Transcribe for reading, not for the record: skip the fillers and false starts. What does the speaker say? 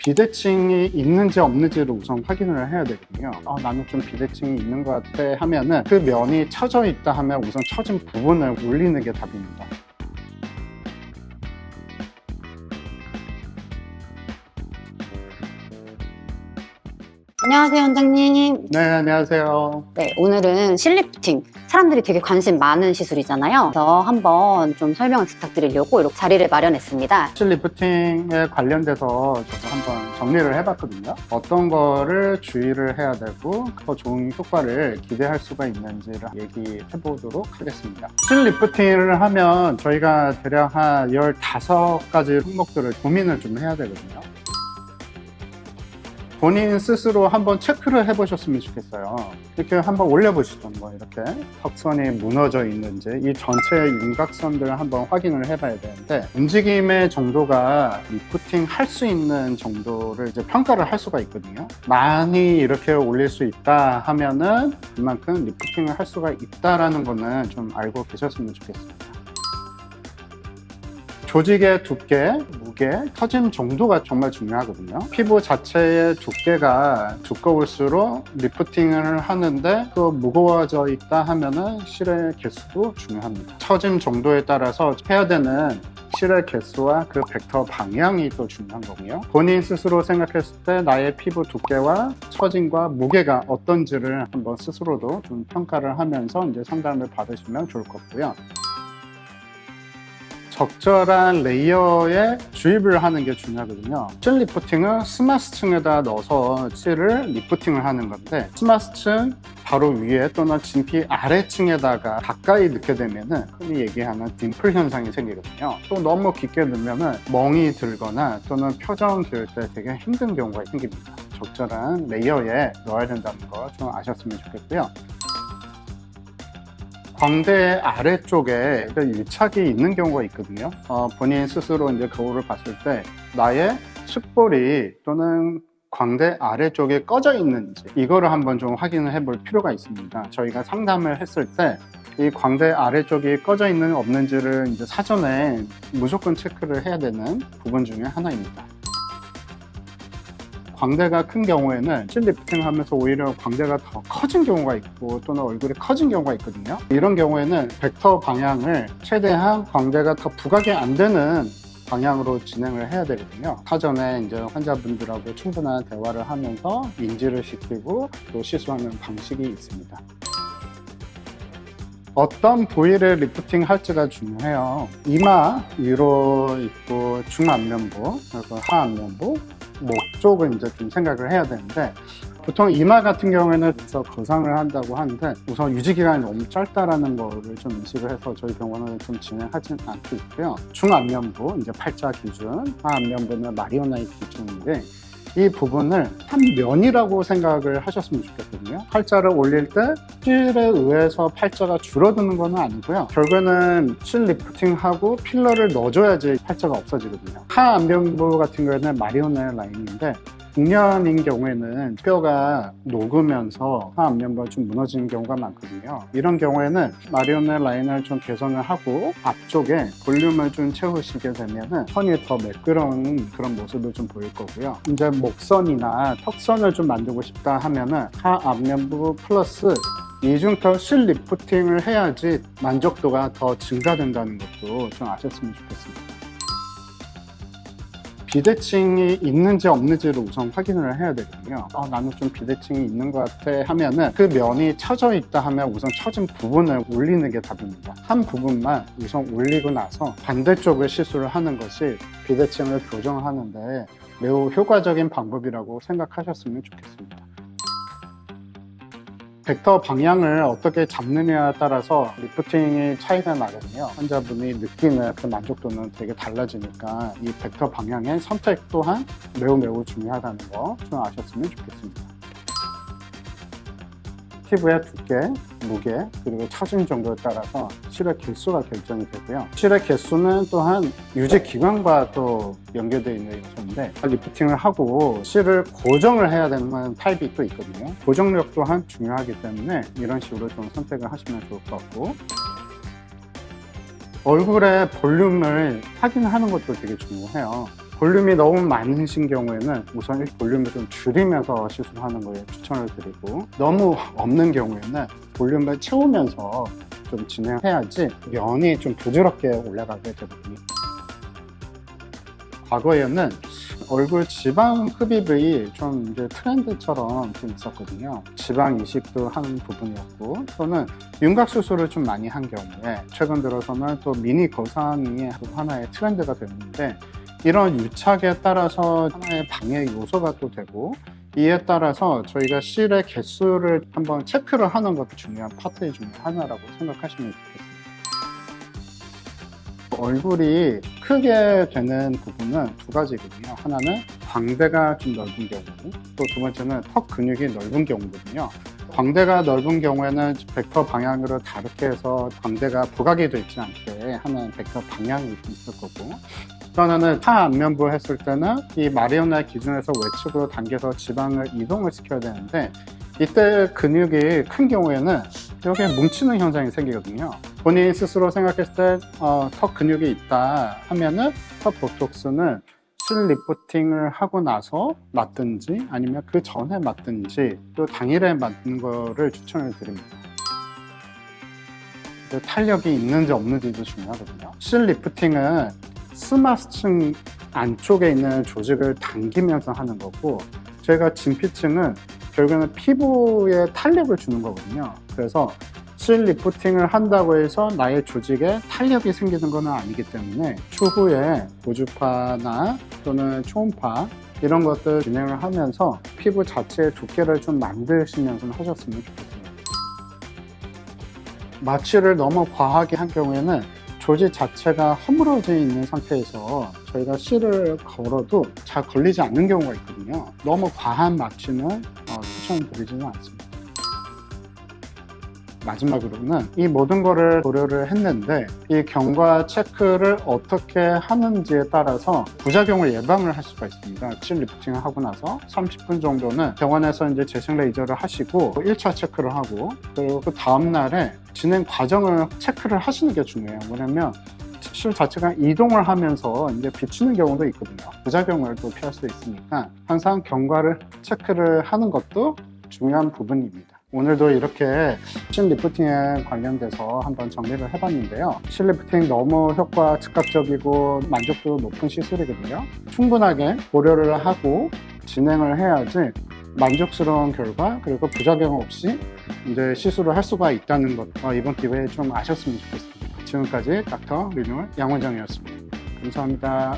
비대칭이 있는지 없는지를 우선 확인을 해야 되거든요. 나는 좀 비대칭이 있는 것 같아 하면은 그 면이 처져 있다 하면 우선 처진 부분을 올리는 게 답입니다. 안녕하세요, 원장님. 네, 안녕하세요. 네, 오늘은 실리프팅. 사람들이 되게 관심 많은 시술이잖아요. 그래서 한번 좀 설명을 부탁드리려고 이렇게 자리를 마련했습니다. 리프팅에 관련돼서 저도 한번 정리를 해봤거든요. 어떤 거를 주의를 해야 되고 더 좋은 효과를 기대할 수가 있는지를 얘기해 보도록 하겠습니다. 리프팅을 하면 저희가 대략 한 15가지 항목들을 고민을 좀 해야 되거든요. 본인 스스로 한번 체크를 해보셨으면 좋겠어요. 이렇게 한번 올려보시던 거, 이렇게 턱선이 무너져 있는지 이 전체 윤곽선들을 한번 확인을 해봐야 되는데, 움직임의 정도가 리프팅 할 수 있는 정도를 이제 평가를 할 수가 있거든요. 많이 이렇게 올릴 수 있다 하면은 그만큼 리프팅을 할 수가 있다라는 거는 좀 알고 계셨으면 좋겠습니다. 조직의 두께, 무게, 터짐 정도가 정말 중요하거든요. 피부 자체의 두께가 두꺼울수록 리프팅을 하는데 또 무거워져 있다 하면은 실의 개수도 중요합니다. 처짐 정도에 따라서 해야 되는 실의 개수와 그 벡터 방향이 또 중요한 거고요. 본인 스스로 생각했을 때 나의 피부 두께와 처짐과 무게가 어떤지를 한번 스스로도 좀 평가를 하면서 이제 상담을 받으시면 좋을 것 같고요. 적절한 레이어에 주입을 하는 게 중요하거든요. 실 리프팅은 스마스층에다 넣어서 실을 리프팅을 하는 건데, 스마스층 바로 위에 또는 진피 아래층에다가 가까이 넣게 되면은 흔히 얘기하는 딤플 현상이 생기거든요. 또 너무 깊게 넣으면은 멍이 들거나 또는 표정 지을 때 되게 힘든 경우가 생깁니다. 적절한 레이어에 넣어야 된다는 거 좀 아셨으면 좋겠고요. 광대 아래쪽에 유착이 있는 경우가 있거든요. 본인 스스로 이제 거울을 봤을 때 나의 측볼이 또는 광대 아래쪽에 꺼져 있는지 이거를 한번 좀 확인을 해볼 필요가 있습니다. 저희가 상담을 했을 때 이 광대 아래쪽이 꺼져 있는 없는지를 이제 사전에 무조건 체크를 해야 되는 부분 중에 하나입니다. 광대가 큰 경우에는 실 리프팅 하면서 오히려 광대가 더 커진 경우가 있고 또는 얼굴이 커진 경우가 있거든요. 이런 경우에는 벡터 방향을 최대한 광대가 더 부각이 안 되는 방향으로 진행을 해야 되거든요. 사전에 이제 환자분들하고 충분한 대화를 하면서 인지를 시키고 또 시술하는 방식이 있습니다. 어떤 부위를 리프팅 할지가 중요해요. 이마 위로 있고 중안면부, 그리고 하안면부, 목 쪽을 이제 좀 생각을 해야 되는데, 보통 이마 같은 경우에는 거상을 한다고 하는데 우선 유지 기간이 너무 짧다라는 거를 좀 인식을 해서 저희 병원은 좀 진행하진 않고 있고요. 중안면부, 이제 팔자 기준, 하안면부는 마리오나이 기준인데, 이 부분을 한 면이라고 생각을 하셨으면 좋겠거든요. 팔자를 올릴 때 실에 의해서 팔자가 줄어드는 건 아니고요. 결국에는 실 리프팅하고 필러를 넣어줘야지 팔자가 없어지거든요. 하안면부 같은 경우에는 마리오네 라인인데, 중년인 경우에는 뼈가 녹으면서 하안면부가 좀 무너지는 경우가 많거든요. 이런 경우에는 마리오네 라인을 좀 개선을 하고 앞쪽에 볼륨을 좀 채우시게 되면은 선이 더 매끄러운 그런 모습을 좀 보일 거고요. 이제 목선이나 턱선을 좀 만들고 싶다 하면은 하안면부 플러스 이중턱 실 리프팅을 해야지 만족도가 더 증가된다는 것도 좀 아셨으면 좋겠습니다. 비대칭이 있는지 없는지를 우선 확인을 해야 되거든요. 나는 좀 비대칭이 있는 것 같아 하면은 그 면이 처져 있다 하면 우선 처진 부분을 올리는 게 답입니다. 한 부분만 우선 올리고 나서 반대쪽을 시술을 하는 것이 비대칭을 교정하는데 매우 효과적인 방법이라고 생각하셨으면 좋겠습니다. 벡터 방향을 어떻게 잡느냐에 따라서 리프팅의 차이가 나거든요. 환자분이 느끼는 그 만족도는 되게 달라지니까 이 벡터 방향의 선택 또한 매우 중요하다는 거 좀 아셨으면 좋겠습니다. 피부의 두께, 무게, 그리고 처짐 정도에 따라서 실의 개수가 결정이 되고요. 실의 개수는 또한 유지 기간과 또 연결되어 있는 요소인데, 리프팅을 하고 실을 고정을 해야 되는 타입이 또 있거든요. 고정력 또한 중요하기 때문에 이런 식으로 좀 선택을 하시면 좋을 것 같고, 얼굴의 볼륨을 확인하는 것도 되게 중요해요. 볼륨이 너무 많으신 경우에는 우선 이 볼륨을 좀 줄이면서 시술하는 걸 추천을 드리고, 너무 없는 경우에는 볼륨을 채우면서 좀 진행해야지 면이 좀 부드럽게 올라가게 되거든요. 과거에는 얼굴 지방 흡입이 좀 이제 트렌드처럼 좀 있었거든요. 지방 이식도 하는 부분이었고, 또는 윤곽 수술을 좀 많이 한 경우에 최근 들어서는 또 미니 거상이 하나의 트렌드가 됐는데, 이런 유착에 따라서 하나의 방해 요소가 또 되고, 이에 따라서 저희가 실의 개수를 한번 체크를 하는 것도 중요한 파트 중에 하나라고 생각하시면 좋겠습니다. 얼굴이 크게 되는 부분은 두 가지거든요. 하나는 광대가 좀 넓은 경우, 또 두 번째는 턱 근육이 넓은 경우거든요. 광대가 넓은 경우에는 벡터 방향으로 다르게 해서 광대가 부각이 되지 않게 하는 벡터 방향이 있을 거고, 또 하나는 하 안면부 했을 때는 이 마리오나 기준에서 외측으로 당겨서 지방을 이동을 시켜야 되는데, 이때 근육이 큰 경우에는 여기에 뭉치는 현상이 생기거든요. 본인 스스로 생각했을 때 턱 근육이 있다 하면은 턱 보톡스는 실 리프팅을 하고 나서 맞든지 아니면 그 전에 맞든지 또 당일에 맞는 거를 추천을 드립니다. 탄력이 있는지 없는지도 중요하거든요. 실 리프팅은 스마스층 안쪽에 있는 조직을 당기면서 하는 거고, 저희가 진피층은 결국에는 피부에 탄력을 주는 거거든요. 그래서 실 리프팅을 한다고 해서 나의 조직에 탄력이 생기는 건 아니기 때문에 추후에 고주파나 또는 초음파 이런 것들 진행을 하면서 피부 자체의 두께를 좀 만드시면서 하셨으면 좋겠습니다. 마취를 너무 과하게 한 경우에는 조직 자체가 허물어져 있는 상태에서 저희가 실을 걸어도 잘 걸리지 않는 경우가 있거든요. 너무 과한 마취는 추천드리지는 않습니다. 마지막으로는 이 모든 거를 고려를 했는데, 이 경과 체크를 어떻게 하는지에 따라서 부작용을 예방을 할 수가 있습니다. 실 리프팅을 하고 나서 30분 정도는 병원에서 이제 재생 레이저를 하시고 1차 체크를 하고, 그리고 그 다음날에 진행 과정을 체크를 하시는 게 중요해요. 뭐냐면 실 자체가 이동을 하면서 이제 비치는 경우도 있거든요. 부작용을 또 피할 수 있으니까 항상 경과를 체크를 하는 것도 중요한 부분입니다. 오늘도 이렇게 실 리프팅에 관련돼서 한번 정리를 해봤는데요. 실 리프팅 너무 효과 즉각적이고 만족도 높은 시술이거든요. 충분하게 고려를 하고 진행을 해야지 만족스러운 결과, 그리고 부작용 없이 이제 시술을 할 수가 있다는 것, 이번 기회에 좀 아셨으면 좋겠습니다. 지금까지 닥터 리뉴얼 양원장이었습니다. 감사합니다.